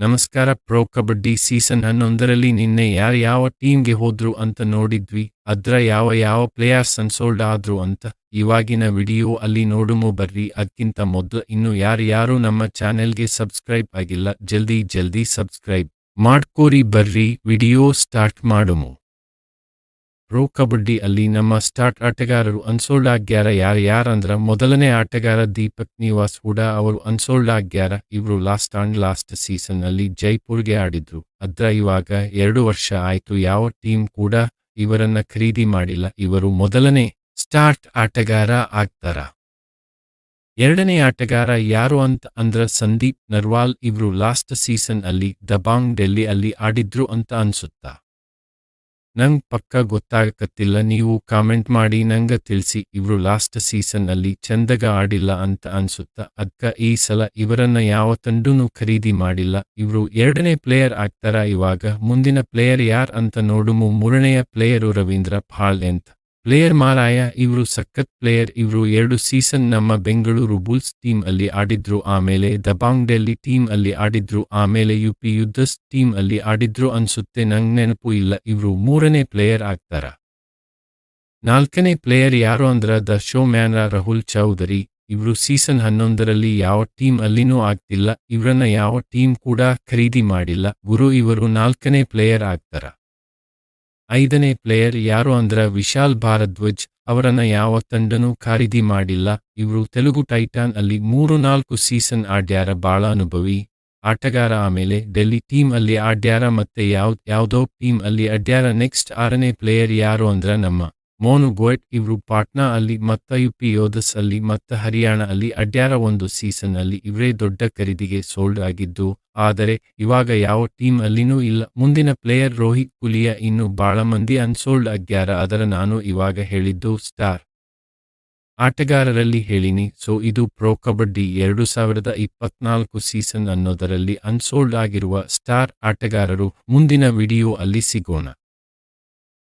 ನಮಸ್ಕಾರ. Pro kabaddi season 11ರಲ್ಲಿ ನಿನ್ನೆ ಯಾವ ಟೀಮ್ಗೆ ಹೋದ್ರು ಅಂತ ನೋಡಿದ್ವಿ. ಅದ್ರ ಯಾವ ಪ್ಲೇಯರ್ಸ್ ಅನ್ಸೋಲ್ಡ್ ಆದ್ರು ಅಂತ ಇವಾಗಿನ ವಿಡಿಯೋ ಅಲ್ಲಿ ನೋಡುಮು ಬರ್ರಿ. ಅದ್ಕಿಂತ ಮೊದ್ಲು ಇನ್ನು ಯಾರು ನಮ್ಮ ಚಾನೆಲ್ಗೆ ಸಬ್ಸ್ಕ್ರೈಬ್ ಆಗಿಲ್ಲ ಜಲ್ದಿ ಸಬ್ಸ್ಕ್ರೈಬ್ ಮಾಡ್ಕೋರಿ. ಬರ್ರಿ ವಿಡಿಯೋ ಸ್ಟಾರ್ಟ್ ಮಾಡುಮು. ಪ್ರೊ ಕಬಡ್ಡಿ ಅಲ್ಲಿ ನಮ್ಮ ಸ್ಟಾರ್ಟ್ ಆಟಗಾರರು ಅನ್ಸೋಲ್ಡ್ ಆಗ್ಯಾರ. ಯಾರಂದ್ರ ಮೊದಲನೇ ಆಟಗಾರ ದೀಪಕ್ ನಿವಾಸ್ ಹೂಡಾ ಅವರು ಅನ್ಸೋಲ್ಡ್ ಆಗ್ಯಾರ. ಇವ್ರು ಲಾಸ್ಟ್ ಸೀಸನ್ ಅಲ್ಲಿ ಜೈಪುರ್ಗೆ ಆಡಿದ್ರು. ಅದ್ರ ಇವಾಗ 2 ವರ್ಷ ಆಯ್ತು ಯಾವ ಟೀಮ್ ಕೂಡ ಇವರನ್ನ ಖರೀದಿ ಮಾಡಿಲ್ಲ. ಇವರು ಮೊದಲನೇ ಸ್ಟಾರ್ಟ್ ಆಟಗಾರ ಆಗ್ತಾರ. ಎರಡನೇ ಆಟಗಾರ ಯಾರು ಅಂದ್ರ ಸಂದೀಪ್ ನರ್ವಾಲ್. ಇವ್ರು ಲಾಸ್ಟ್ ಸೀಸನ್ ಅಲ್ಲಿ ದಬಾಂಗ್ ಡೆಲ್ಲಿ ಅಲ್ಲಿ ಆಡಿದ್ರು ಅಂತ ಅನ್ಸುತ್ತಾ. ನಂಗ್ ಪಕ್ಕ ಗೊತ್ತಾಗಕತ್ತಿಲ್ಲ, ನೀವು ಕಾಮೆಂಟ್ ಮಾಡಿ ನಂಗ ತಿಳ್ಸಿ. ಇವ್ರು ಲಾಸ್ಟ್ ಸೀಸನ್ ಅಲ್ಲಿ ಚಂದಗ ಆಡಿಲ್ಲ ಅಂತ ಅನ್ಸುತ್ತಾ. ಅದ್ಕ ಈ ಸಲ ಇವರನ್ನ ಯಾವ ತಂಡನೂ ಖರೀದಿ ಮಾಡಿಲ್ಲ. ಇವ್ರು ಎರಡನೇ ಪ್ಲೇಯರ್ ಆಗ್ತಾರ. ಇವಾಗ ಮುಂದಿನ ಪ್ಲೇಯರ್ ಯಾರ್ ಅಂತ ನೋಡುಮು. ಮೂರನೆಯ ಪ್ಲೇಯರು ರವೀಂದ್ರ ಫಾಳ್ ಎಂತ ಪ್ಲೇಯರ್ ಮಾರಾಯ. ಇವ್ರು ಸಖತ್ ಪ್ಲೇಯರ್. ಇವ್ರು 2 ಸೀಸನ್ ನಮ್ಮ ಬೆಂಗಳೂರು ಬುಲ್ಸ್ ಟೀಮ್ ಅಲ್ಲಿ ಆಡಿದ್ರು, ಆಮೇಲೆ ದಬಾಂಗ್ ಡೆಲ್ಲಿ ಟೀಮ್ ಅಲ್ಲಿ ಆಡಿದ್ರು, ಆಮೇಲೆ ಯುಪಿ ಯುದ್ಧಸ್ ಟೀಮ್ ಅಲ್ಲಿ ಆಡಿದ್ರು ಅನ್ಸುತ್ತೆ, ನಂಗ್ ನೆನಪು ಇಲ್ಲ. ಇವ್ರು 3ನೇ ಪ್ಲೇಯರ್ ಆಗ್ತಾರ. 4ನೇ ಪ್ಲೇಯರ್ ಯಾರು ಅಂದ್ರ the showman Rahul Chaudhary. ಇವ್ರು ಸೀಸನ್ 11ರಲ್ಲಿ ಯಾವ ಟೀಮ್ ಅಲ್ಲಿನೂ ಆಗ್ತಿಲ್ಲ. ಇವ್ರನ್ನ ಯಾವ ಟೀಮ್ ಕೂಡ ಖರೀದಿ ಮಾಡಿಲ್ಲ. ಇವರು 4ನೇ ಪ್ಲೇಯರ್ ಆಗ್ತಾರ. 5ನೇ ಪ್ಲೇಯರ್ ಯಾರು ಅಂದ್ರ ವಿಶಾಲ್ ಭಾರದ್ವಾಜ್. ಅವರನ್ನ ಯಾವ ತಂಡನೂ ಖರೀದಿ ಮಾಡಿಲ್ಲ. ಇವ್ರು ತೆಲುಗು ಟೈಟಾನ್ ಅಲ್ಲಿ 3-4 ಸೀಸನ್ ಆಡ್ಯಾರ. ಬಾಳ ಅನುಭವಿ ಆಟಗಾರ. ಆಮೇಲೆ ಡೆಲ್ಲಿ ಟೀಮ್ ಅಲ್ಲಿ ಆಡ್ಯಾರ, ಮತ್ತೆ ಯಾವ್ದೋ ಟೀಮ್ ಅಲ್ಲಿ ಆಡ್ಯಾರ. ನೆಕ್ಸ್ಟ್ 6ನೇ ಪ್ಲೇಯರ್ ಯಾರು ಅಂದ್ರ ನಮ್ಮ ಮೋನು ಗೋಯಟ್. ಇವ್ರು ಪಾಟ್ನಾ ಅಲ್ಲಿ ಮತ್ತ ಯುಪಿ ಯೋಧಸ್ ಅಲ್ಲಿ ಮತ್ತ ಹರಿಯಾಣ ಅಲ್ಲಿ ಆಡ್ಯಾರ. 1 ಸೀಸನ್ ಅಲ್ಲಿ ಇವ್ರೇ ದೊಡ್ಡ ಖರೀದಿಗೆ ಸೋಲ್ಡ್ ಆಗಿದ್ದು, ಆದರೆ ಇವಾಗ ಯಾವ ಟೀಮ್ ಅಲ್ಲಿನೂ ಇಲ್ಲ. ಮುಂದಿನ ಪ್ಲೇಯರ್ ರೋಹಿತ್ ಕುಲಿಯಾ. ಇನ್ನು ಬಾಳ ಮಂದಿ ಅನ್ಸೋಲ್ಡ್ ಆಗ್ಯಾರ. ಅದರ ನಾನು ಇವಾಗ ಹೇಳಿದ್ದು ಸ್ಟಾರ್ ಆಟಗಾರರಲ್ಲಿ ಹೇಳಿನಿ. ಸೊ ಇದು ಪ್ರೊ ಕಬಡ್ಡಿ 2024 ಸೀಸನ್ ಅನ್ನೋದರಲ್ಲಿ ಅನ್ಸೋಲ್ಡ್ ಆಗಿರುವ ಸ್ಟಾರ್ ಆಟಗಾರರು. ಮುಂದಿನ ವಿಡಿಯೋ ಅಲ್ಲಿ ಸಿಗೋಣ.